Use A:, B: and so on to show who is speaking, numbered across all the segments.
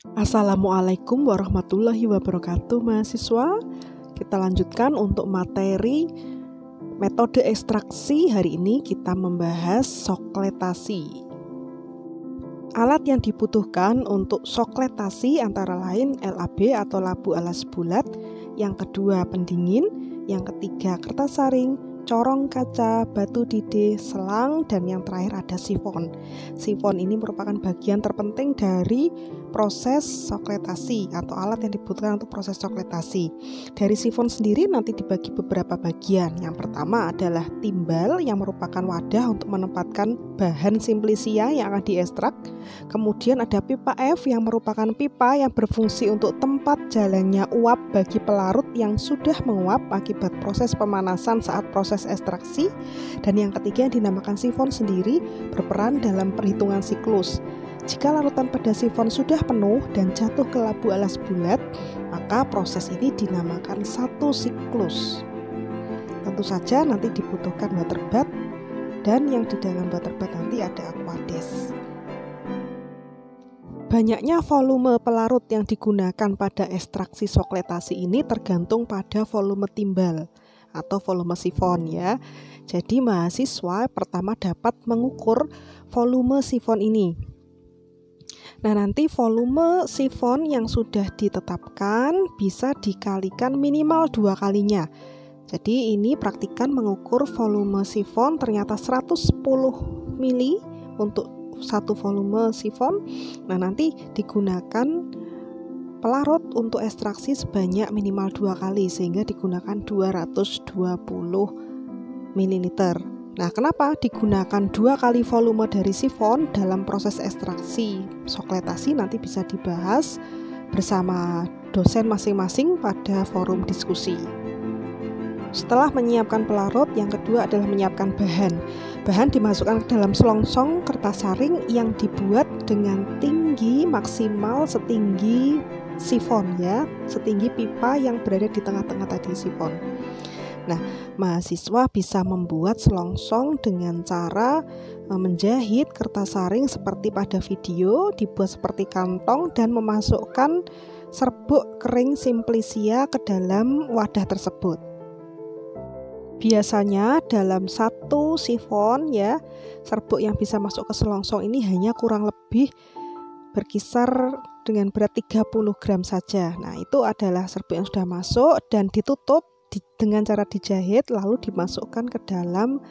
A: Assalamualaikum warahmatullahi wabarakatuh mahasiswa. Kita lanjutkan untuk materi metode ekstraksi. Hari ini kita membahas sokletasi. Alat yang dibutuhkan untuk sokletasi antara lain LAB atau labu alas bulat, yang kedua pendingin, yang ketiga kertas saring, corong kaca, batu didih, selang, dan yang terakhir ada sifon. Sifon ini merupakan bagian terpenting dari proses sokletasi atau alat yang dibutuhkan untuk proses sokletasi. Dari sifon sendiri nanti dibagi beberapa bagian. Yang pertama adalah timbal yang merupakan wadah untuk menempatkan bahan simplisia yang akan diekstrak. Kemudian ada pipa F yang merupakan pipa yang berfungsi untuk tempat jalannya uap bagi pelarut yang sudah menguap akibat proses pemanasan saat proses ekstraksi. Dan yang ketiga yang dinamakan sifon sendiri berperan dalam perhitungan siklus. Jika larutan pada sifon sudah penuh dan jatuh ke labu alas bulat, maka proses ini dinamakan satu siklus. Tentu saja nanti dibutuhkan water bath, dan yang di dalam water bath nanti ada aquades. Banyaknya volume pelarut yang digunakan pada ekstraksi sokletasi ini tergantung pada volume timbal atau volume sifon ya. Jadi mahasiswa pertama dapat mengukur volume sifon ini. Nah, nanti volume sifon yang sudah ditetapkan bisa dikalikan minimal 2 kalinya. Jadi ini praktikan mengukur volume sifon, ternyata 110 mili untuk satu volume sifon. Nah, nanti digunakan pelarut untuk ekstraksi sebanyak minimal 2 kali sehingga digunakan 220 ml. Nah, kenapa digunakan 2 kali volume dari sifon dalam proses ekstraksi sokletasi nanti bisa dibahas bersama dosen masing-masing pada forum diskusi. Setelah menyiapkan pelarut, yang kedua adalah menyiapkan bahan. Bahan dimasukkan ke dalam selongsong kertas saring yang dibuat dengan tinggi maksimal setinggi sifon ya, setinggi pipa yang berada di tengah-tengah tadi sifon. Nah, mahasiswa bisa membuat selongsong dengan cara menjahit kertas saring seperti pada video, dibuat seperti kantong dan memasukkan serbuk kering simplisia ke dalam wadah tersebut. Biasanya dalam satu sifon ya, serbuk yang bisa masuk ke selongsong ini hanya kurang lebih berkisar dengan berat 30 gram saja. Nah, itu adalah serbuk yang sudah masuk dan ditutup dengan cara dijahit lalu dimasukkan ke dalam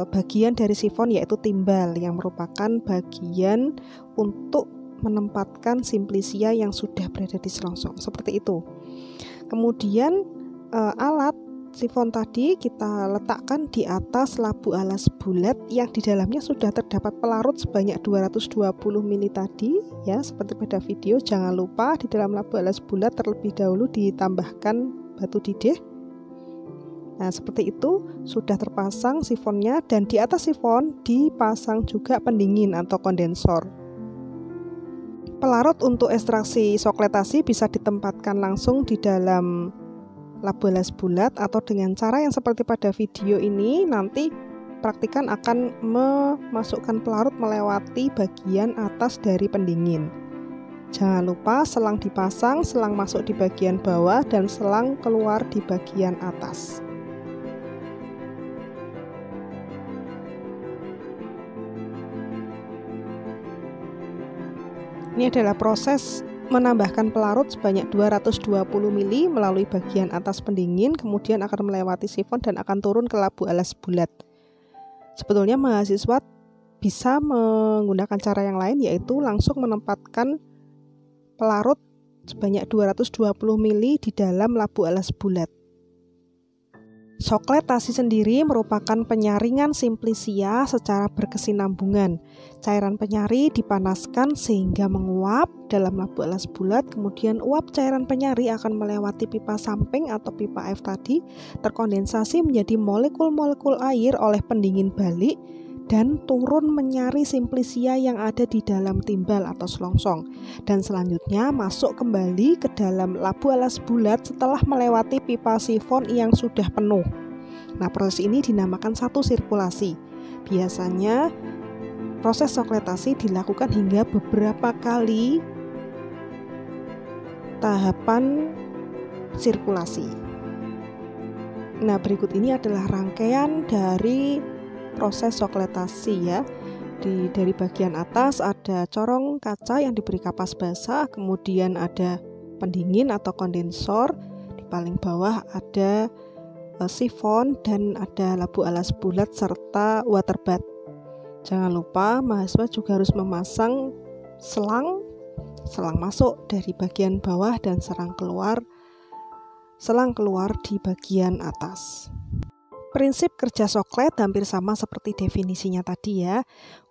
A: bagian dari sifon yaitu timbal yang merupakan bagian untuk menempatkan simplisia yang sudah berada di selongsong. Seperti itu. Kemudian alat sifon tadi kita letakkan di atas labu alas bulat yang di dalamnya sudah terdapat pelarut sebanyak 220 ml tadi ya, seperti pada video. Jangan lupa di dalam labu alas bulat terlebih dahulu ditambahkan batu didih. Nah, seperti itu sudah terpasang sifonnya dan di atas sifon dipasang juga pendingin atau kondensor. Pelarut untuk ekstraksi sokletasi bisa ditempatkan langsung di dalam labu alas bulat atau dengan cara yang seperti pada video ini. Nanti praktikan akan memasukkan pelarut melewati bagian atas dari pendingin. Jangan lupa selang dipasang, selang masuk di bagian bawah dan selang keluar di bagian atas. Ini adalah proses menambahkan pelarut sebanyak 220 ml melalui bagian atas pendingin, kemudian akan melewati sifon dan akan turun ke labu alas bulat. Sebetulnya mahasiswa bisa menggunakan cara yang lain, yaitu langsung menempatkan pelarut sebanyak 220 ml di dalam labu alas bulat. Sokletasi sendiri merupakan penyaringan simplisia secara berkesinambungan. Cairan penyari dipanaskan sehingga menguap dalam labu alas bulat, kemudian uap cairan penyari akan melewati pipa samping atau pipa F tadi, terkondensasi menjadi molekul-molekul air oleh pendingin balik dan turun menyari simplisia yang ada di dalam timbal atau selongsong, dan selanjutnya masuk kembali ke dalam labu alas bulat setelah melewati pipa sifon yang sudah penuh. Nah, proses ini dinamakan satu sirkulasi. Biasanya proses sokletasi dilakukan hingga beberapa kali tahapan sirkulasi. Nah, berikut ini adalah rangkaian dari proses sokletasi ya. Dari bagian atas ada corong kaca yang diberi kapas basah, kemudian ada pendingin atau kondensor, di paling bawah ada sifon dan ada labu alas bulat serta water bath. Jangan lupa mahasiswa juga harus memasang selang masuk dari bagian bawah dan selang keluar di bagian atas. Prinsip kerja soklet hampir sama seperti definisinya tadi ya.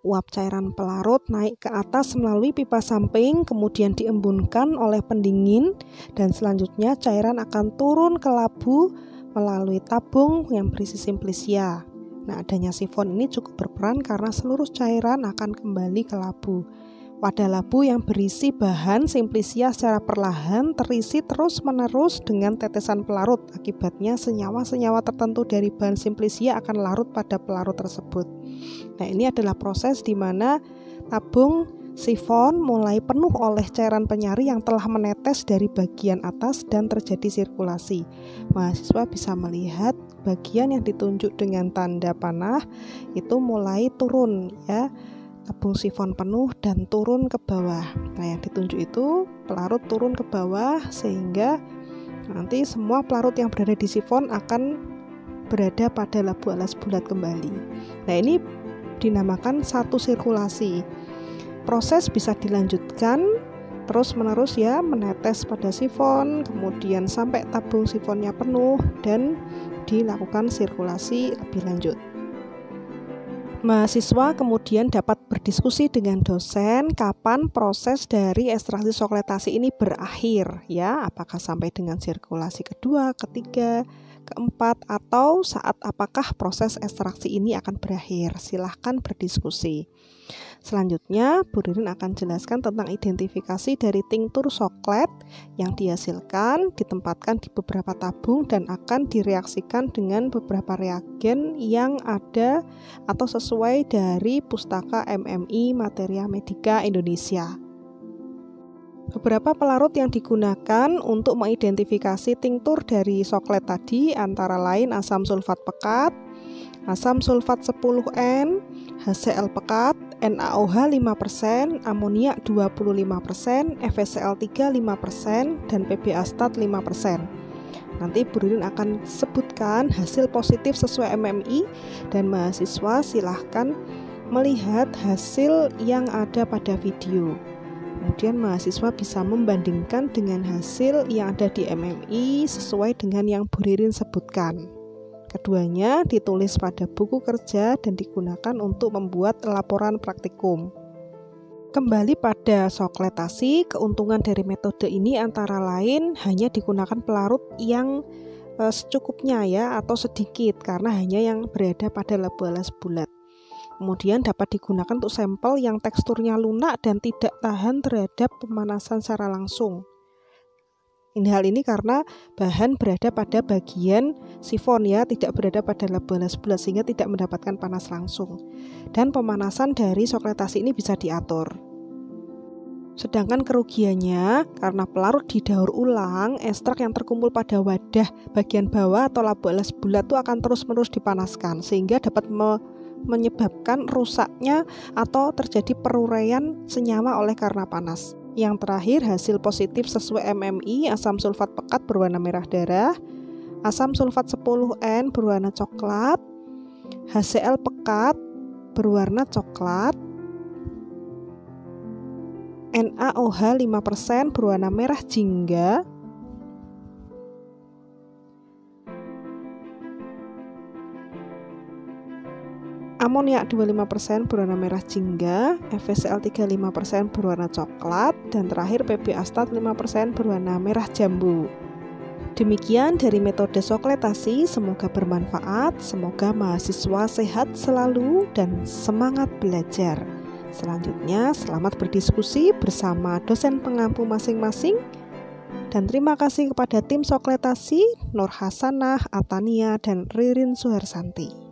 A: Uap cairan pelarut naik ke atas melalui pipa samping, kemudian diembunkan oleh pendingin, dan selanjutnya cairan akan turun ke labu melalui tabung yang berisi simplisia. Nah, adanya sifon ini cukup berperan karena seluruh cairan akan kembali ke labu. Wadah labu yang berisi bahan simplisia secara perlahan terisi terus-menerus dengan tetesan pelarut. Akibatnya senyawa-senyawa tertentu dari bahan simplisia akan larut pada pelarut tersebut. Nah, ini adalah proses di mana tabung sifon mulai penuh oleh cairan penyari yang telah menetes dari bagian atas dan terjadi sirkulasi. Mahasiswa bisa melihat bagian yang ditunjuk dengan tanda panah itu mulai turun ya. Tabung sifon penuh dan turun ke bawah. Nah, yang ditunjuk itu pelarut turun ke bawah sehingga nanti semua pelarut yang berada di sifon akan berada pada labu alas bulat kembali. Nah, ini dinamakan satu sirkulasi. Proses bisa dilanjutkan terus-menerus ya, menetes pada sifon, kemudian sampai tabung sifonnya penuh dan dilakukan sirkulasi lebih lanjut. Mahasiswa kemudian dapat berdiskusi dengan dosen kapan proses dari ekstraksi sokletasi ini berakhir ya, apakah sampai dengan sirkulasi kedua, ketiga, keempat, atau saat apakah proses ekstraksi ini akan berakhir. Silahkan berdiskusi. Selanjutnya, Bu Ririn akan jelaskan tentang identifikasi dari tinktur soklet yang dihasilkan, ditempatkan di beberapa tabung dan akan direaksikan dengan beberapa reagen yang ada atau sesuai dari Pustaka MMI Materia Medica Indonesia. Beberapa pelarut yang digunakan untuk mengidentifikasi tinktur dari soklet tadi antara lain asam sulfat pekat, asam sulfat 10N, HCl pekat, NaOH 5%, amoniak 25%, FeCl3 5%, dan PbA-stat 5%. Nanti Bu Ririn akan sebutkan hasil positif sesuai MMI dan mahasiswa silahkan melihat hasil yang ada pada video. Kemudian mahasiswa bisa membandingkan dengan hasil yang ada di MMI sesuai dengan yang Bu Ririn sebutkan. Keduanya ditulis pada buku kerja dan digunakan untuk membuat laporan praktikum. Kembali pada sokletasi, keuntungan dari metode ini antara lain hanya digunakan pelarut yang secukupnya ya atau sedikit karena hanya yang berada pada labu alas bulat. Kemudian dapat digunakan untuk sampel yang teksturnya lunak dan tidak tahan terhadap pemanasan secara langsung. Hal ini karena bahan berada pada bagian sifon ya, tidak berada pada labu alas bulat sehingga tidak mendapatkan panas langsung. Dan pemanasan dari sokletasi ini bisa diatur. Sedangkan kerugiannya karena pelarut didaur ulang, ekstrak yang terkumpul pada wadah bagian bawah atau labu alas bulat itu akan terus-menerus dipanaskan sehingga dapat menyebabkan rusaknya atau terjadi peruraian senyawa oleh karena panas. Yang terakhir, hasil positif sesuai MMI, asam sulfat pekat berwarna merah darah, asam sulfat 10N berwarna coklat, HCl pekat berwarna coklat, NaOH 5% berwarna merah jingga, amoniak 25% berwarna merah jingga, FeCl3 5% berwarna coklat, dan terakhir PbA-stat 5% berwarna merah jambu. Demikian dari metode sokletasi, semoga bermanfaat, semoga mahasiswa sehat selalu dan semangat belajar. Selanjutnya, selamat berdiskusi bersama dosen pengampu masing-masing. Dan terima kasih kepada tim sokletasi, Nur Hasanah, Atania, dan Ririn Suhersanti.